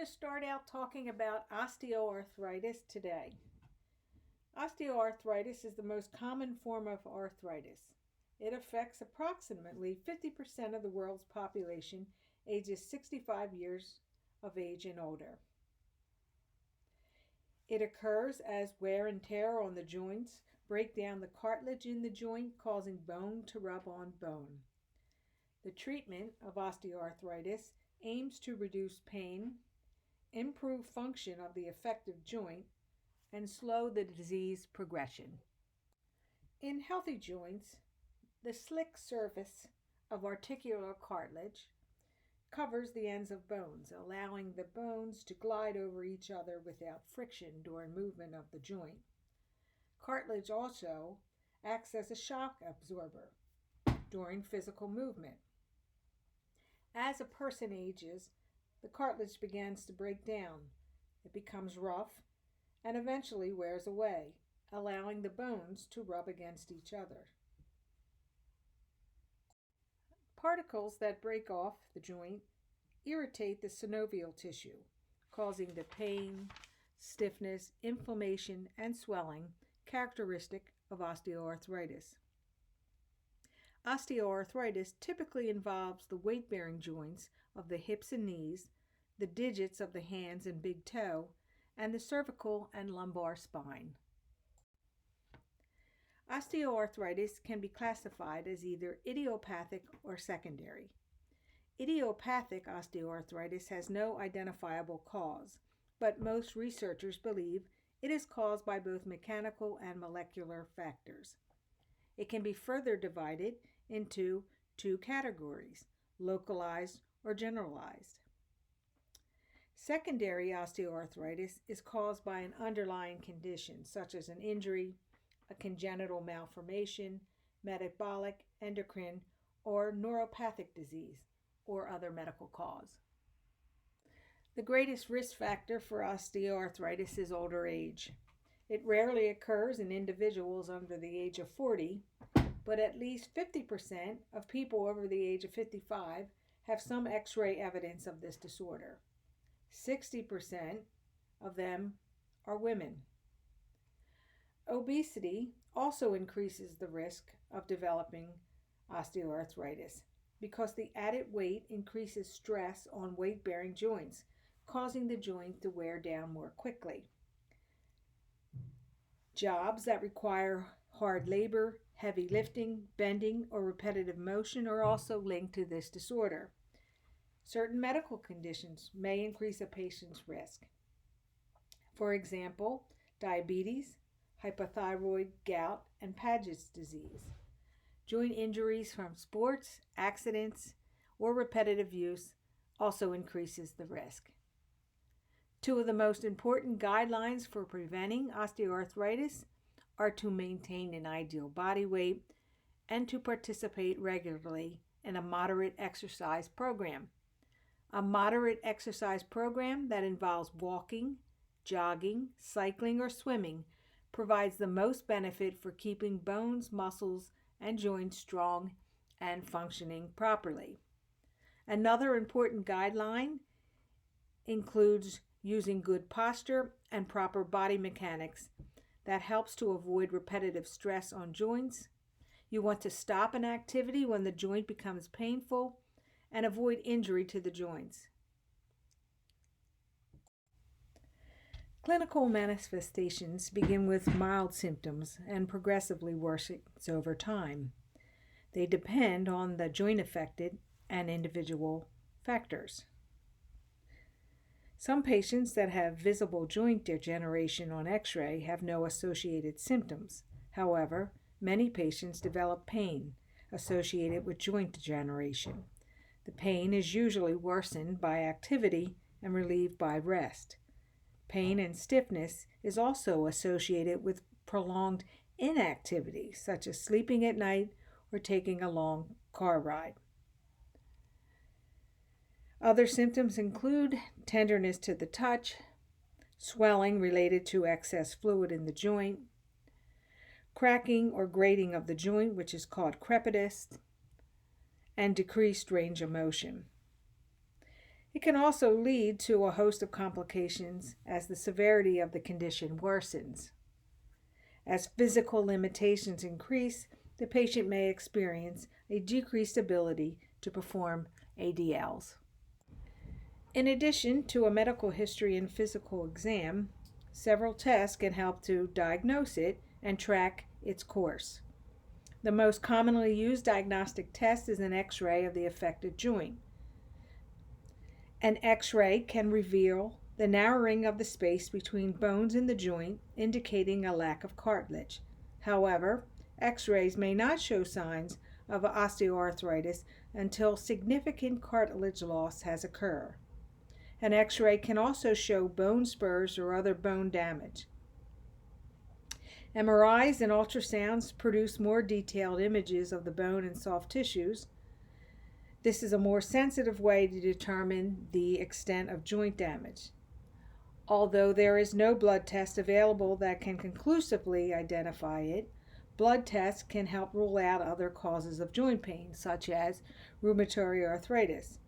to start out talking about osteoarthritis today. Osteoarthritis is the most common form of arthritis. It affects approximately 50% of the world's population ages 65 years of age and older. It occurs as wear and tear on the joints break down the cartilage in the joint, causing bone to rub on bone. The treatment of osteoarthritis aims to reduce pain, improve function of the affected joint, and slow the disease progression. In healthy joints, the slick surface of articular cartilage covers the ends of bones, allowing the bones to glide over each other without friction during movement of the joint. Cartilage also acts as a shock absorber during physical movement. As a person ages, the cartilage begins to break down. It becomes rough and eventually wears away, allowing the bones to rub against each other. Particles that break off the joint irritate the synovial tissue, causing the pain, stiffness, inflammation, and swelling characteristic of osteoarthritis. Osteoarthritis typically involves the weight-bearing joints of the hips and knees, the digits of the hands and big toe, and the cervical and lumbar spine. Osteoarthritis can be classified as either idiopathic or secondary. Idiopathic osteoarthritis has no identifiable cause, but most researchers believe it is caused by both mechanical and molecular factors. It can be further divided into two categories, localized or generalized. Secondary osteoarthritis is caused by an underlying condition such as an injury, a congenital malformation, metabolic, endocrine, or neuropathic disease, or other medical cause. The greatest risk factor for osteoarthritis is older age. It rarely occurs in individuals under the age of 40, but at least 50% of people over the age of 55 have some X-ray evidence of this disorder. 60% of them are women. Obesity also increases the risk of developing osteoarthritis because the added weight increases stress on weight-bearing joints, causing the joint to wear down more quickly. Jobs that require hard labor, heavy lifting, bending, or repetitive motion are also linked to this disorder. Certain medical conditions may increase a patient's risk. For example, diabetes, hypothyroid, gout, and Paget's disease. Joint injuries from sports, accidents, or repetitive use also increases the risk. Two of the most important guidelines for preventing osteoarthritis are to maintain an ideal body weight and to participate regularly in a moderate exercise program. A moderate exercise program that involves walking, jogging, cycling, or swimming provides the most benefit for keeping bones, muscles, and joints strong and functioning properly. Another important guideline includes using good posture and proper body mechanics that helps to avoid repetitive stress on joints. You want to stop an activity when the joint becomes painful and avoid injury to the joints. Clinical manifestations begin with mild symptoms and progressively worsens over time. They depend on the joint affected and individual factors. Some patients that have visible joint degeneration on X-ray have no associated symptoms. However, many patients develop pain associated with joint degeneration. The pain is usually worsened by activity and relieved by rest. Pain and stiffness is also associated with prolonged inactivity, such as sleeping at night or taking a long car ride. Other symptoms include tenderness to the touch, swelling related to excess fluid in the joint, cracking or grating of the joint, which is called crepitus, and decreased range of motion. It can also lead to a host of complications as the severity of the condition worsens. As physical limitations increase, the patient may experience a decreased ability to perform ADLs. In addition to a medical history and physical exam, several tests can help to diagnose it and track its course. The most commonly used diagnostic test is an X-ray of the affected joint. An X-ray can reveal the narrowing of the space between bones in the joint, indicating a lack of cartilage. However, X-rays may not show signs of osteoarthritis until significant cartilage loss has occurred. An X-ray can also show bone spurs or other bone damage. MRIs and ultrasounds produce more detailed images of the bone and soft tissues. This is a more sensitive way to determine the extent of joint damage. Although there is no blood test available that can conclusively identify it, blood tests can help rule out other causes of joint pain, such as rheumatoid arthritis.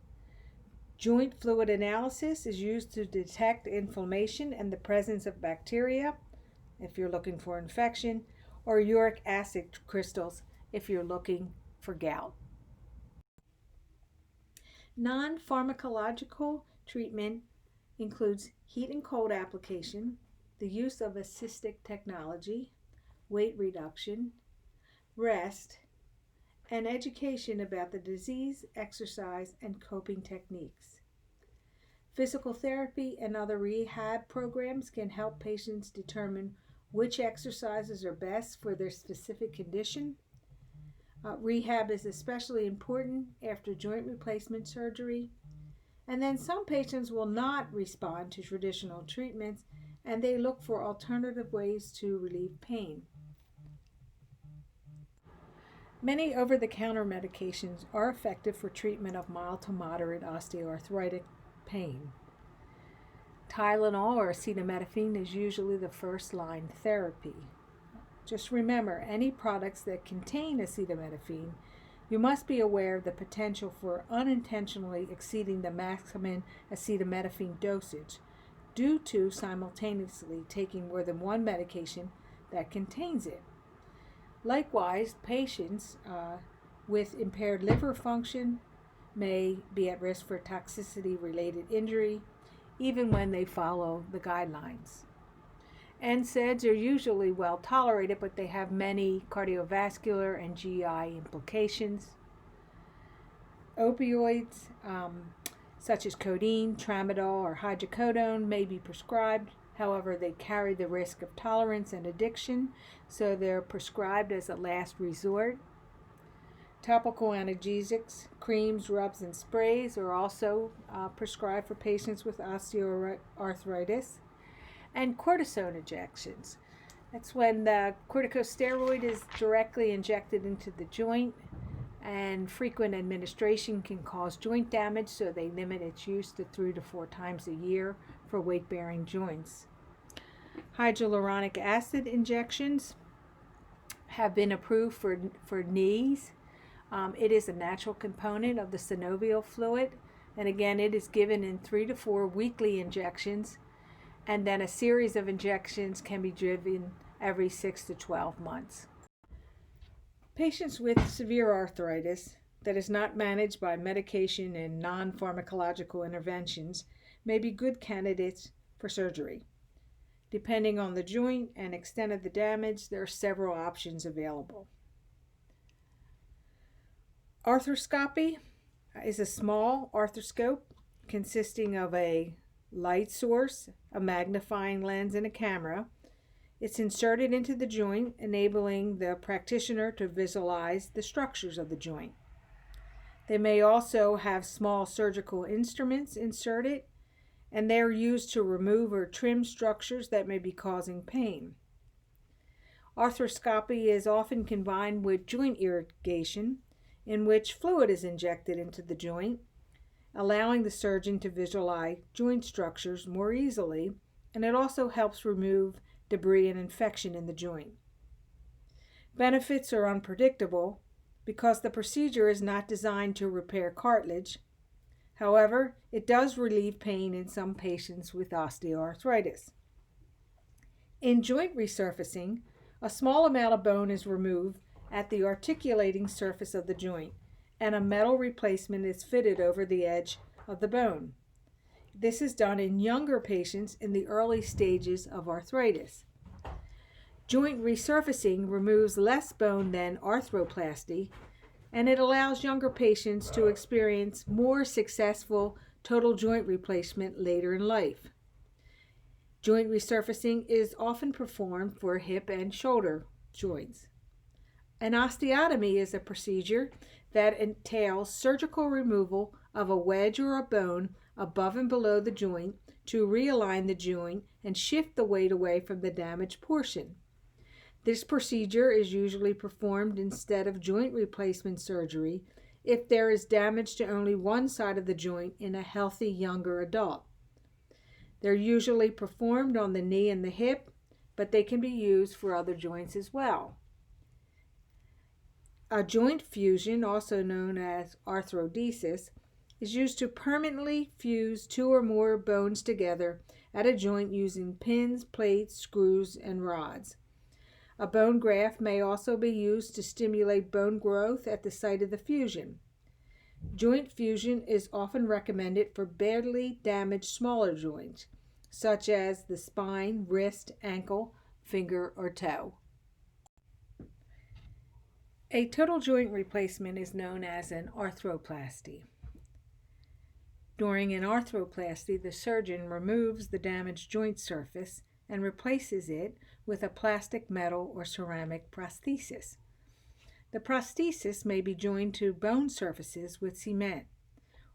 Joint fluid analysis is used to detect inflammation and the presence of bacteria, if you're looking for infection, or uric acid crystals, if you're looking for gout. Non-pharmacological treatment includes heat and cold application, the use of assistive technology, weight reduction, rest, and education about the disease, exercise, and coping techniques. Physical therapy and other rehab programs can help patients determine which exercises are best for their specific condition. Rehab is especially important after joint replacement surgery. And then some patients will not respond to traditional treatments and they look for alternative ways to relieve pain. Many over-the-counter medications are effective for treatment of mild to moderate osteoarthritic pain. Tylenol or acetaminophen is usually the first-line therapy. Just remember, any products that contain acetaminophen, you must be aware of the potential for unintentionally exceeding the maximum acetaminophen dosage due to simultaneously taking more than one medication that contains it. Likewise, patients with impaired liver function may be at risk for toxicity-related injury, even when they follow the guidelines. NSAIDs are usually well tolerated, but they have many cardiovascular and GI implications. Opioids, such as codeine, tramadol, or hydrocodone, may be prescribed. However, they carry the risk of tolerance and addiction, so they're prescribed as a last resort. Topical analgesics, creams, rubs, and sprays are also prescribed for patients with osteoarthritis. And cortisone injections. That's when the corticosteroid is directly injected into the joint, and frequent administration can cause joint damage, so they limit its use to 3 to 4 times a year for weight-bearing joints. Hyaluronic acid injections have been approved for knees. It is a natural component of the synovial fluid, and again, it is given in 3 to 4 weekly injections, and then a series of injections can be given every 6 to 12 months. Patients with severe arthritis that is not managed by medication and non-pharmacological interventions may be good candidates for surgery. Depending on the joint and extent of the damage, there are several options available. Arthroscopy is a small arthroscope consisting of a light source, a magnifying lens, and a camera. It's inserted into the joint, enabling the practitioner to visualize the structures of the joint. They may also have small surgical instruments inserted, and they're used to remove or trim structures that may be causing pain. Arthroscopy is often combined with joint irrigation, in which fluid is injected into the joint, allowing the surgeon to visualize joint structures more easily, and it also helps remove debris and infection in the joint. Benefits are unpredictable because the procedure is not designed to repair cartilage. However, it does relieve pain in some patients with osteoarthritis. In joint resurfacing, a small amount of bone is removed at the articulating surface of the joint, and a metal replacement is fitted over the edge of the bone. This is done in younger patients in the early stages of arthritis. Joint resurfacing removes less bone than arthroplasty, and it allows younger patients to experience more successful total joint replacement later in life. Joint resurfacing is often performed for hip and shoulder joints. An osteotomy is a procedure that entails surgical removal of a wedge or a bone above and below the joint to realign the joint and shift the weight away from the damaged portion. This procedure is usually performed instead of joint replacement surgery if there is damage to only one side of the joint in a healthy younger adult. They're usually performed on the knee and the hip, but they can be used for other joints as well. A joint fusion, also known as arthrodesis, is used to permanently fuse two or more bones together at a joint using pins, plates, screws, and rods. A bone graft may also be used to stimulate bone growth at the site of the fusion. Joint fusion is often recommended for badly damaged smaller joints, such as the spine, wrist, ankle, finger, or toe. A total joint replacement is known as an arthroplasty. During an arthroplasty, the surgeon removes the damaged joint surface and replaces it with a plastic, metal, or ceramic prosthesis. The prosthesis may be joined to bone surfaces with cement,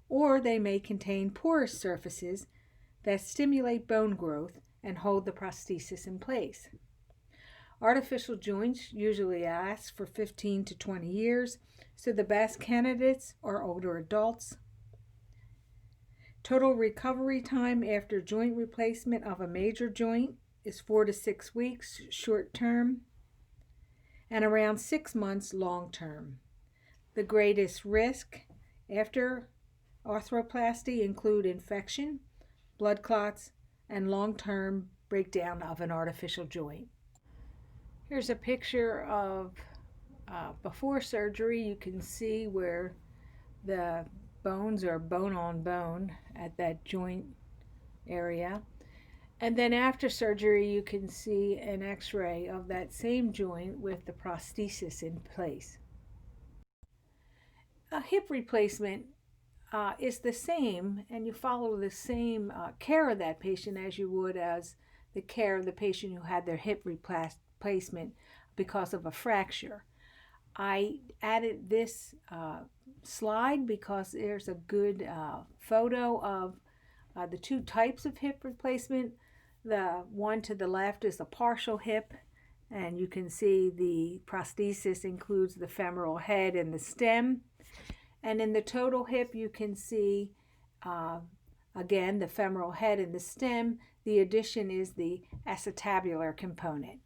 or they may contain porous surfaces that stimulate bone growth and hold the prosthesis in place. Artificial joints usually last for 15 to 20 years, so the best candidates are older adults. Total recovery time after joint replacement of a major joint is 4 to 6 weeks short term and around 6 months long term. The greatest risk after arthroplasty include infection, blood clots, and long-term breakdown of an artificial joint. Here's a picture of before surgery. You can see where the bones are bone on bone at that joint area. And then after surgery, you can see an x-ray of that same joint with the prosthesis in place. A hip replacement is the same, and you follow the same care of that patient as you would as the care of the patient who had their hip replacement because of a fracture. I added this slide because there's a good photo of the two types of hip replacement. The one to the left is a partial hip, and you can see the prosthesis includes the femoral head and the stem. And in the total hip, you can see, again, the femoral head and the stem. The addition is the acetabular component.